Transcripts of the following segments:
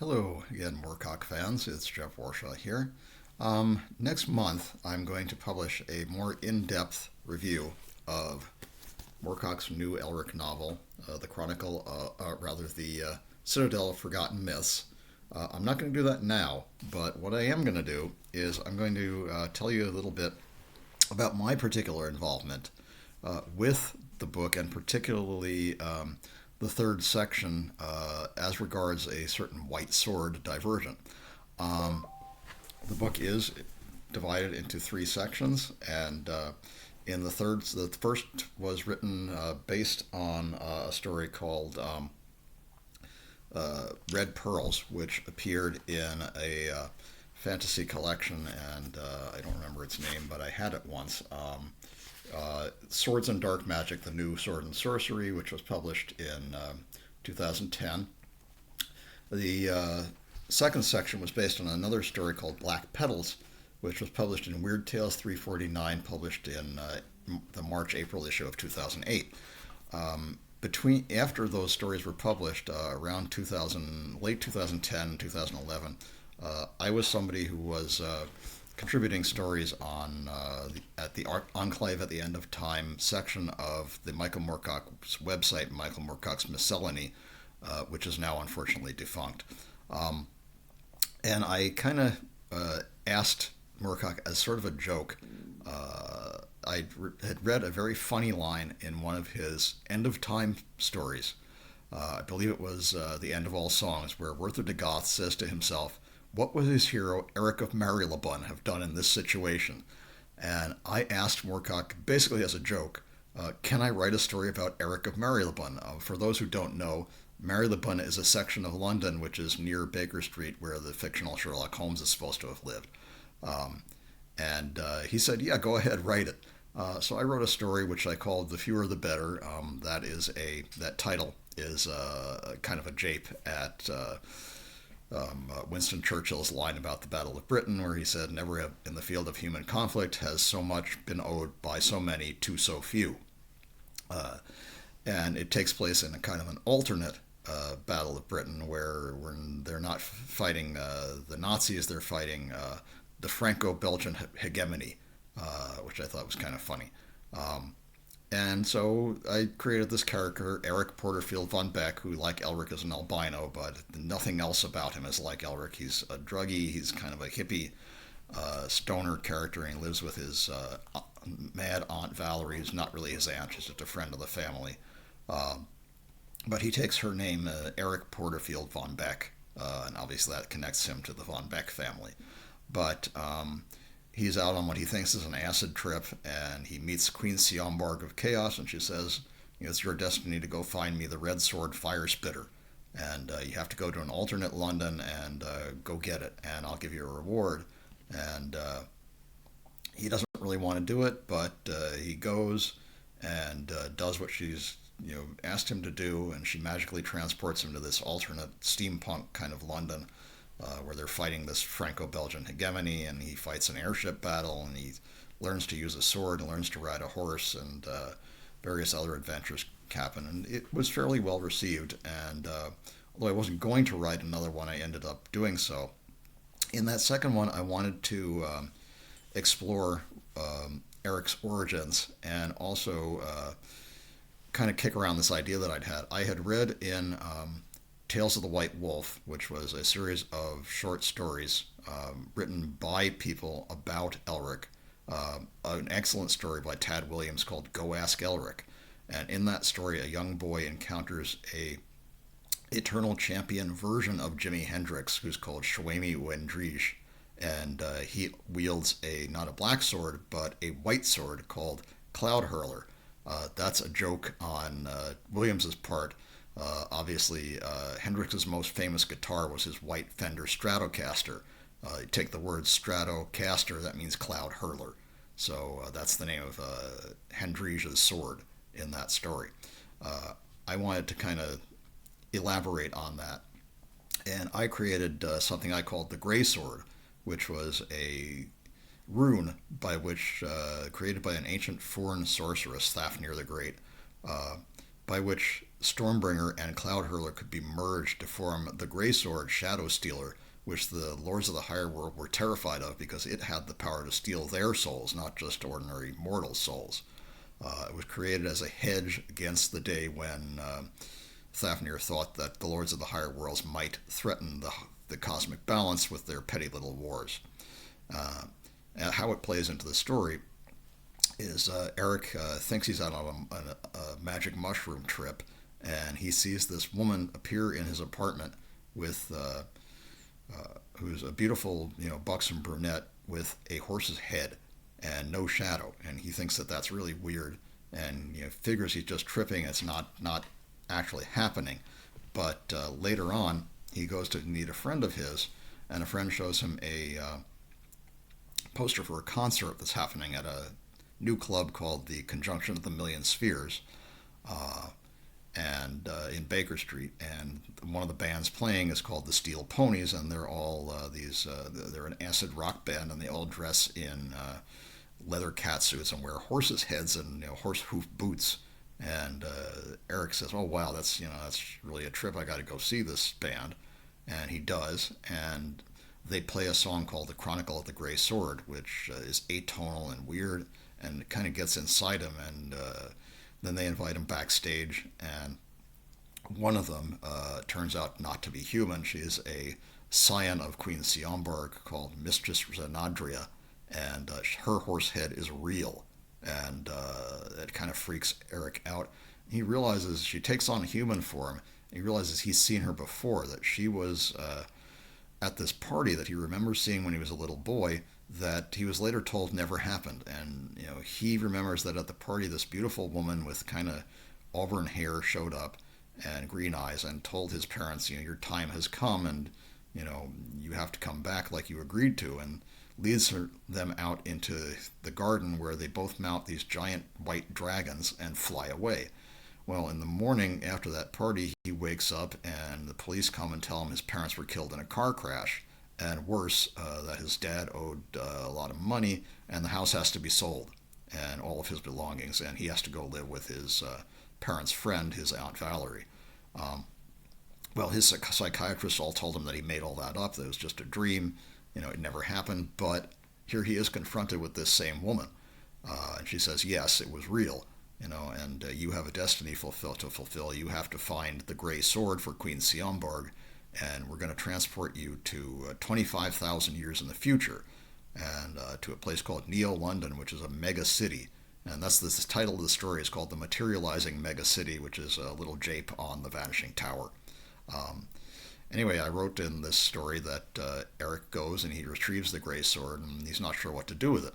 Hello again, Moorcock fans. It's Jeff Warshaw here. Next month, I'm going to publish a more in-depth review of Moorcock's new Elric novel, the Chronicle, the Citadel of Forgotten Myths. I'm not going to do that now, but what I am going to do is I'm going to tell you a little bit about my particular involvement with the book, and particularly the third section as regards a certain white sword diversion. Um, the book is divided into three sections, and the first was written based on a story called Red Pearls, which appeared in a fantasy collection, and I don't remember its name, but I had it once. Swords and Dark Magic, the New Sword and Sorcery, which was published in 2010. The second section was based on another story called Black Petals, which was published in Weird Tales 349, published in the March-April issue of 2008. Between After those stories were published, around late 2010, 2011, I was somebody who was contributing stories on at the Enclave at the End of Time section of the Michael Moorcock's website, Michael Moorcock's Miscellany, which is now unfortunately defunct. Um, and I kind of asked Moorcock as sort of a joke. Had read a very funny line in one of his End of Time stories. I believe it was The End of All Songs, where Werther de Goth says to himself, "What would his hero, Eric of Marylebone, have done in this situation?" And I asked Moorcock, basically as a joke, can I write a story about Eric of Marylebone? For those who don't know, Marylebone is a section of London which is near Baker Street, where the fictional Sherlock Holmes is supposed to have lived. Um, and he said, "Yeah, go ahead, write it." So I wrote a story which I called "The Fewer the Better." That title is kind of a jape at Winston Churchill's line about the Battle of Britain, where he said, "Never have, in the field of human conflict has so much been owed by so many to so few." Uh, and it takes place in a kind of an alternate Battle of Britain, where when they're not fighting the Nazis, they're fighting the Franco-Belgian hegemony, which I thought was kind of funny. Um, and so I created this character, Eric Porterfield von Beck, who, like Elric, is an albino, but nothing else about him is like Elric. He's a druggie, he's kind of a hippie stoner character, and he lives with his mad Aunt Valerie, who's not really his aunt, she's just a friend of the family. Um, but he takes her name, Eric Porterfield von Beck, and obviously that connects him to the von Beck family. But he's out on what he thinks is an acid trip, and he meets Queen Siombarg of Chaos, and she says, "It's your destiny to go find me the Red Sword Fire Spitter, and you have to go to an alternate London and go get it, and I'll give you a reward." And he doesn't really want to do it, but he goes and does what she's asked him to do, and she magically transports him to this alternate steampunk kind of London, where they're fighting this Franco-Belgian hegemony, and he fights an airship battle, and he learns to use a sword and learns to ride a horse, and various other adventures happen. And it was fairly well received, and although I wasn't going to write another one, I ended up doing so. In that second one, I wanted to explore Eric's origins, and also kind of kick around this idea that I'd had. I had read in Tales of the White Wolf, which was a series of short stories written by people about Elric, an excellent story by Tad Williams called Go Ask Elric. And in that story, a young boy encounters a eternal champion version of Jimi Hendrix, who's called Shwemi Wendrij, and he wields not a black sword, but a white sword called Cloud Hurler. That's a joke on Williams's part. Obviously, Hendrix's most famous guitar was his white Fender Stratocaster. You take the word Stratocaster, that means Cloud Hurler. So that's the name of Hendrij's sword in that story. I wanted to kind of elaborate on that, and I created something I called the Gray Sword, which was a rune by which created by an ancient foreign sorceress, Thafnir the Great, by which Stormbringer and Cloud Hurler could be merged to form the Greysword Shadow Stealer, which the Lords of the Higher World were terrified of because it had the power to steal their souls, not just ordinary mortal souls. It was created as a hedge against the day when Thafnir thought that the Lords of the Higher Worlds might threaten the cosmic balance with their petty little wars. And how it plays into the story is Eric thinks he's out on a magic mushroom trip, and he sees this woman appear in his apartment with who's a beautiful, buxom brunette with a horse's head and no shadow, and he thinks that that's really weird, and figures he's just tripping. It's not actually happening, but later on he goes to meet a friend of his, and a friend shows him a poster for a concert that's happening at a new club called the Conjunction of the Million Spheres, and in Baker Street, and one of the bands playing is called the Steel Ponies, and they're all they're an acid rock band, and they all dress in leather catsuits and wear horses' heads and horse hoof boots. And Eric says, "Oh wow, that's really a trip. I got to go see this band," and he does, and they play a song called "The Chronicle of the Grey Sword," which is atonal and weird, and it kind of gets inside him. And then they invite him backstage, and one of them turns out not to be human. She is a scion of Queen Siombarg called Mistress Zenadria, and her horse head is real, and it kind of freaks Eric out. He realizes she takes on human form. He realizes he's seen her before, that she was at this party that he remembers seeing when he was a little boy, that he was later told never happened. And he remembers that at the party this beautiful woman with kind of auburn hair showed up and green eyes and told his parents, your time has come, and you have to come back like you agreed to, and leads them out into the garden where they both mount these giant white dragons and fly away. Well, in the morning after that party, he wakes up and the police come and tell him his parents were killed in a car crash, and worse, that his dad owed a lot of money, and the house has to be sold, and all of his belongings, and he has to go live with his parents' friend, his Aunt Valerie. Well, his psychiatrists all told him that he made all that up, that it was just a dream, it never happened, but here he is confronted with this same woman, and she says, yes, it was real, and you have a destiny to fulfill. You have to find the Grey Sword for Queen Siombarg, and we're going to transport you to 25,000 years in the future, and to a place called Neo-London, which is a mega city. And that's the title of the story is called The Materializing Mega City, which is a little jape on The Vanishing Tower. Anyway, I wrote in this story that Eric goes and he retrieves the Grey Sword, and he's not sure what to do with it.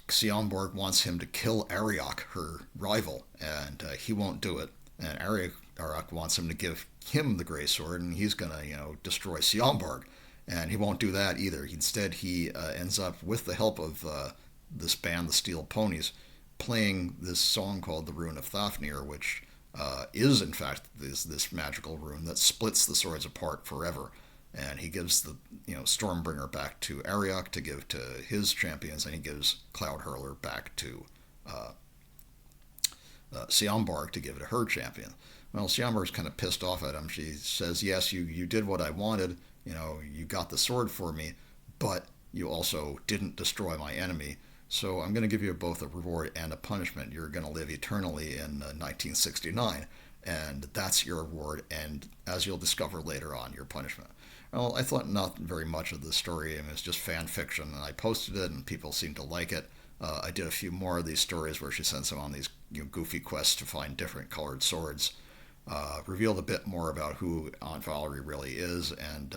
Siomborg wants him to kill Ariok, her rival, and he won't do it. And Ariok wants him to give him the Grey Sword, and he's going to, destroy Siomborg. And he won't do that either. Instead, he ends up, with the help of this band, the Steel Ponies, playing this song called The Rune of Thafnir, which is, in fact, this magical rune that splits the swords apart forever. And he gives the Stormbringer back to Ariok to give to his champions, and he gives Cloud Hurler back to Siombarg to give to her champion. Well, Siombarg's kind of pissed off at him. She says, yes, you did what I wanted. You got the sword for me, but you also didn't destroy my enemy. So I'm going to give you both a reward and a punishment. You're going to live eternally in 1969, and that's your reward, and as you'll discover later on, your punishment. Well, I thought not very much of the story. It was just fan fiction, and I posted it, and people seemed to like it. I did a few more of these stories where she sends him on these goofy quests to find different colored swords. Revealed a bit more about who Aunt Valerie really is, and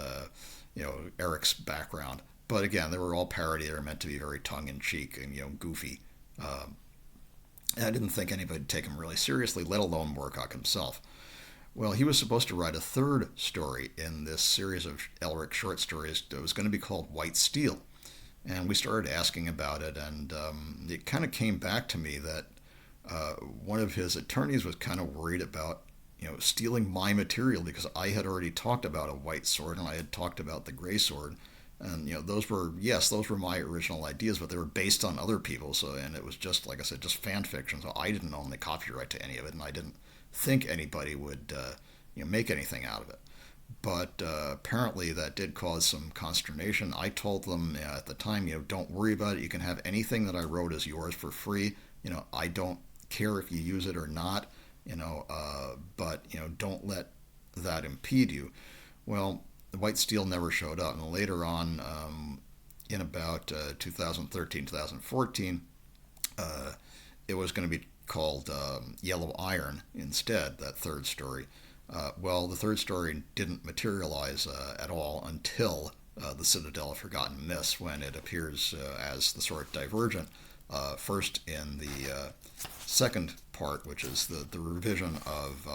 Eric's background. But again, they were all parody. They were meant to be very tongue-in-cheek and goofy. And I didn't think anybody would take him really seriously, let alone Moorcock himself. Well, he was supposed to write a third story in this series of Elric short stories that was going to be called White Steel. And we started asking about it, and it kind of came back to me that one of his attorneys was kind of worried about stealing my material, because I had already talked about a white sword and I had talked about the gray sword, And those were my original ideas, but they were based on other people. So, and it was just like I said, just fan fiction. So I didn't own the copyright to any of it, and I didn't think anybody would make anything out of it. But apparently that did cause some consternation. I told them at the time, don't worry about it. You can have anything that I wrote as yours for free. I don't care if you use it or not. But don't let that impede you. Well, the white steel never showed up, and later on, in about 2013, 2014, it was going to be called Yellow Iron instead. That third story. Well, the third story didn't materialize at all until the Citadel of Forgotten Myths, when it appears as the Sword Divergent, first in the second part, which is the revision of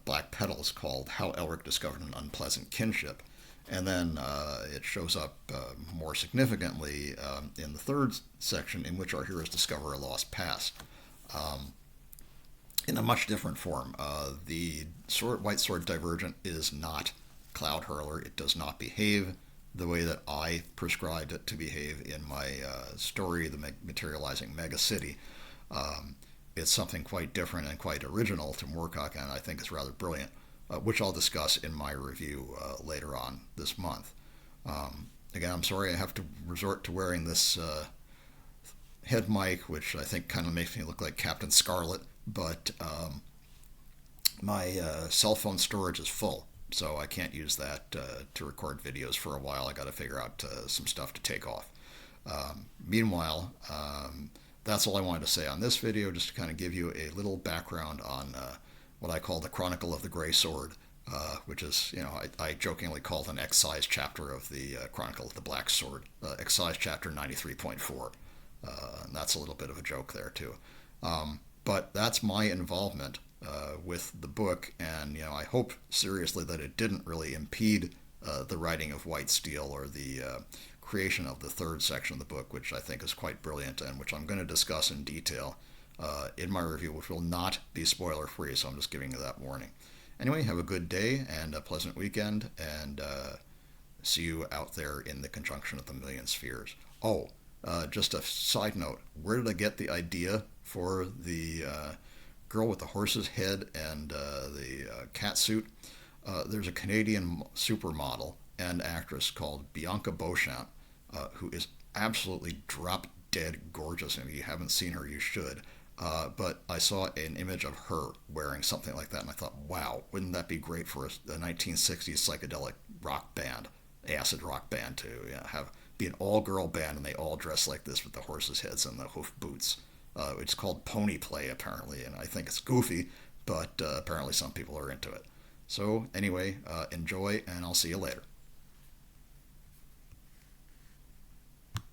Black Petals, called How Elric Discovered an Unpleasant Kinship. And then it shows up more significantly in the third section, in which our heroes discover a lost past. In a much different form. The White Sword Divergent is not Cloud Hurler. It does not behave the way that I prescribed it to behave in my story, The Materializing Mega City. It's something quite different and quite original to Moorcock, and I think is rather brilliant, which I'll discuss in my review later on this month. Again, I'm sorry I have to resort to wearing this head mic, which I think kind of makes me look like Captain Scarlet, but my cell phone storage is full, so I can't use that to record videos for a while. I got to figure out some stuff to take off. Meanwhile, that's all I wanted to say on this video, just to kind of give you a little background on what I call the Chronicle of the Grey Sword, which is, I jokingly called an excise chapter of the Chronicle of the Black Sword, excise chapter 93.4. And that's a little bit of a joke there, too. But that's my involvement with the book, and I hope seriously that it didn't really impede the writing of White Steel, or the creation of the third section of the book, which I think is quite brilliant, and which I'm going to discuss in detail in my review, which will not be spoiler free, so I'm just giving you that warning. Anyway, have a good day and a pleasant weekend, and see you out there in the conjunction of the Million Spheres. Oh, just a side note, where did I get the idea for the girl with the horse's head and the cat suit? There's a Canadian supermodel and actress called Bianca Beauchamp, who is absolutely drop-dead gorgeous, and if you haven't seen her, you should. But I saw an image of her wearing something like that, and I thought, wow, wouldn't that be great for a 1960s psychedelic rock band, acid rock band, to be an all-girl band, and they all dress like this with the horses' heads and the hoof boots. It's called pony play, apparently, and I think it's goofy, but apparently some people are into it. So anyway, enjoy, and I'll see you later.